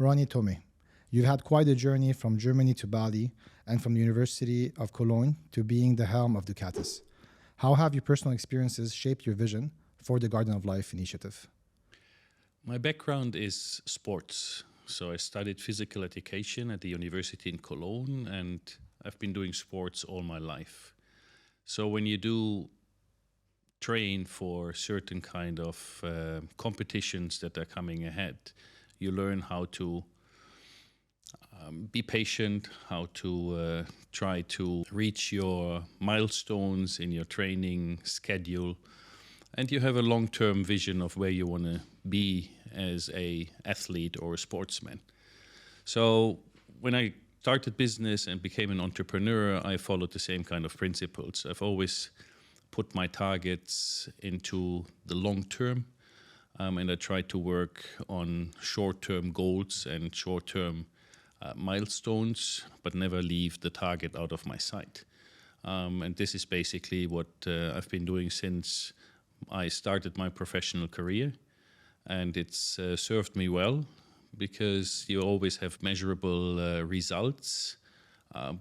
Ronnie Tome. You've had quite a journey from Germany to Bali and from the University of Cologne to being the helm of Ducatis. How have your personal experiences shaped your vision for the Garden of Life initiative? My background is sports. So I studied physical education at the university in Cologne, and I've been doing sports all my life. So when you do train for certain kind of competitions that are coming ahead, you learn how to be patient, how to try to reach your milestones in your training schedule, and you have a long-term vision of where you want to be as a athlete or a sportsman. So when I started business and became an entrepreneur, I followed the same kind of principles. I've always put my targets into the long term, and I tried to work on short-term goals and short-term milestones, but never leave the target out of my sight. And this is basically what I've been doing since I started my professional career, and it's served me well because you always have measurable results,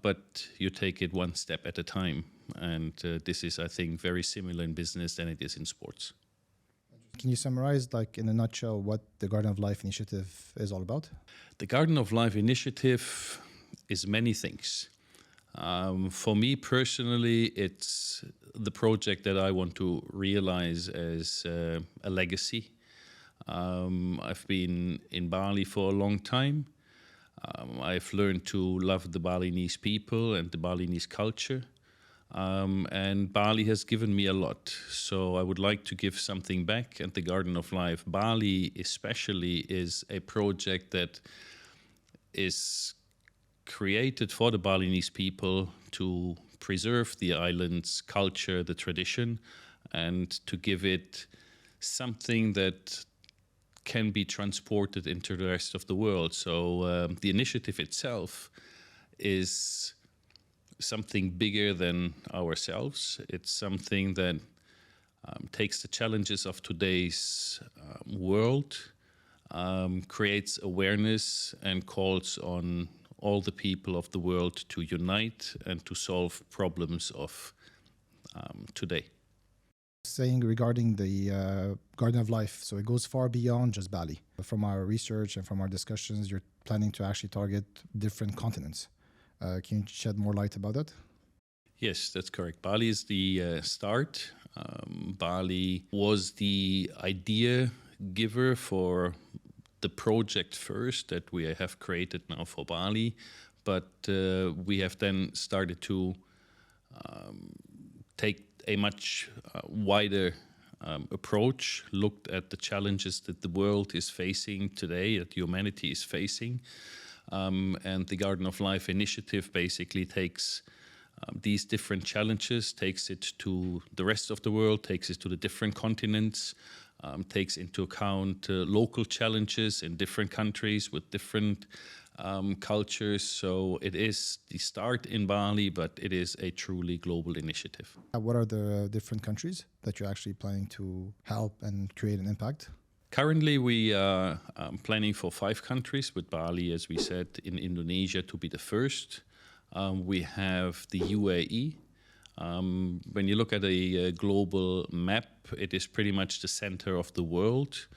but you take it one step at a time. And this is, I think, very similar in business than it is in sports. Can you summarize, like in a nutshell, what the Garden of Life initiative is all about? The Garden of Life initiative is many things. For me personally, it's the project that I want to realize as a legacy. I've been in Bali for a long time. I've learned to love the Balinese people and the Balinese culture. And Bali has given me a lot. So I would like to give something back. And the Garden of Life Bali especially is a project that is created for the Balinese people to preserve the island's culture, the tradition, and to give it something that can be transported into the rest of the world. So the initiative itself is something bigger than ourselves. It's something that takes the challenges of today's world, creates awareness and calls on all the people of the world to unite and to solve problems of today. Saying regarding the Garden of Life, so it goes far beyond just Bali. From our research and from our discussions, you're planning to actually target different continents. Can you shed more light about that? Yes, that's correct. Bali is the start. Bali was the idea giver for the project first that we have created now for Bali, but we have then started to take a much wider approach, looked at the challenges that the world is facing today, that humanity is facing. And the Garden of Life initiative basically takes these different challenges, takes it to the rest of the world, takes it to the different continents, takes into account local challenges in different countries with different cultures. So it is the start in Bali, but it is a truly global initiative. What are the different countries that you're actually planning to help and create an impact? Currently, we are planning for 5 countries, with Bali, as we said, in Indonesia to be the first. We have the UAE. When you look at a global map, it is pretty much the center of the world.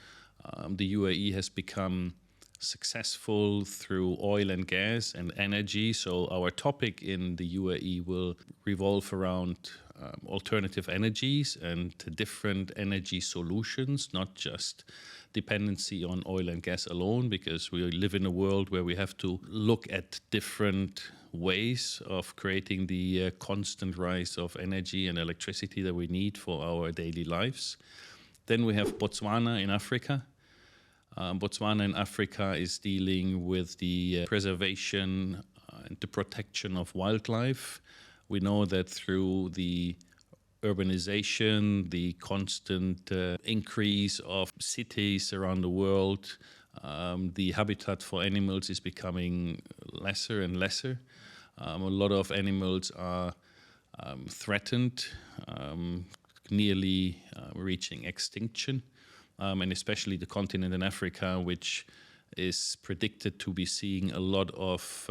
The UAE has become successful through oil and gas and energy. So our topic in the UAE will revolve around alternative energies and different energy solutions, not just dependency on oil and gas alone, because we live in a world where we have to look at different ways of creating the constant rise of energy and electricity that we need for our daily lives. Then we have Botswana in Africa. Botswana in Africa is dealing with the preservation and the protection of wildlife. We know that through the urbanization, the constant increase of cities around the world, the habitat for animals is becoming lesser and lesser. A lot of animals are threatened, nearly reaching extinction. And especially the continent in Africa, which is predicted to be seeing a lot of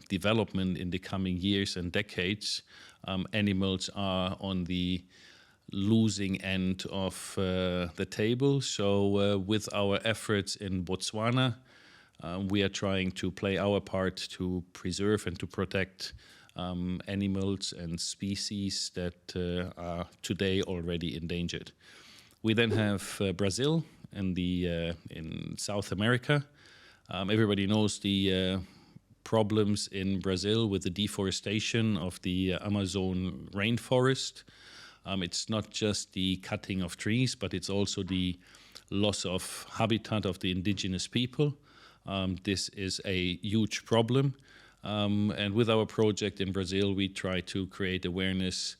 development in the coming years and decades. Animals are on the losing end of the table. So with our efforts in Botswana, we are trying to play our part to preserve and to protect animals and species that are today already endangered. We then have Brazil and in South America. Everybody knows the problems in Brazil with the deforestation of the Amazon rainforest. It's not just the cutting of trees, but it's also the loss of habitat of the indigenous people. This is a huge problem. And with our project in Brazil, we try to create awareness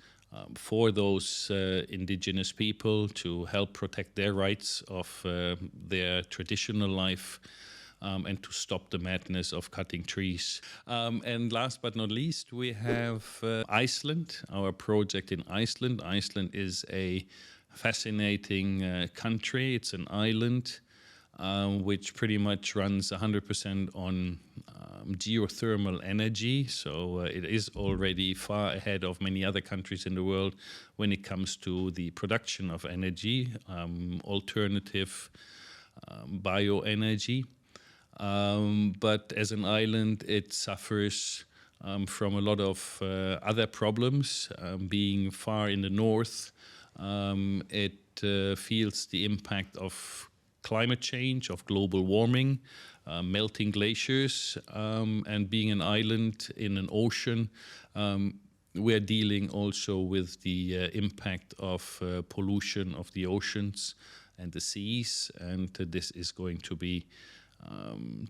for those indigenous people to help protect their rights of their traditional life. And to stop the madness of cutting trees. And last but not least, we have Iceland, our project in Iceland. Iceland is a fascinating country. It's an island which pretty much runs 100% on geothermal energy. So it is already far ahead of many other countries in the world when it comes to the production of energy, alternative bioenergy. But as an island, it suffers from a lot of other problems. Being far in the north, it feels the impact of climate change, of global warming, melting glaciers, and being an island in an ocean. We're dealing also with the impact of pollution of the oceans and the seas, and this is going to be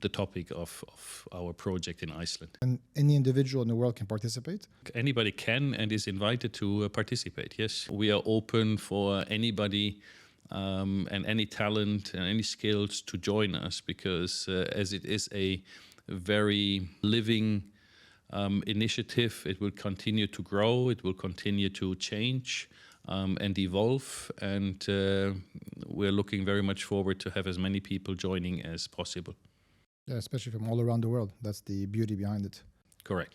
the topic of our project in Iceland. And any individual in the world can participate? Anybody can and is invited to participate, yes. We are open for anybody and any talent and any skills to join us, because as it is a very living initiative, it will continue to grow, it will continue to change and evolve, and we're looking very much forward to have as many people joining as possible. Yeah, especially from all around the world. That's the beauty behind it. Correct.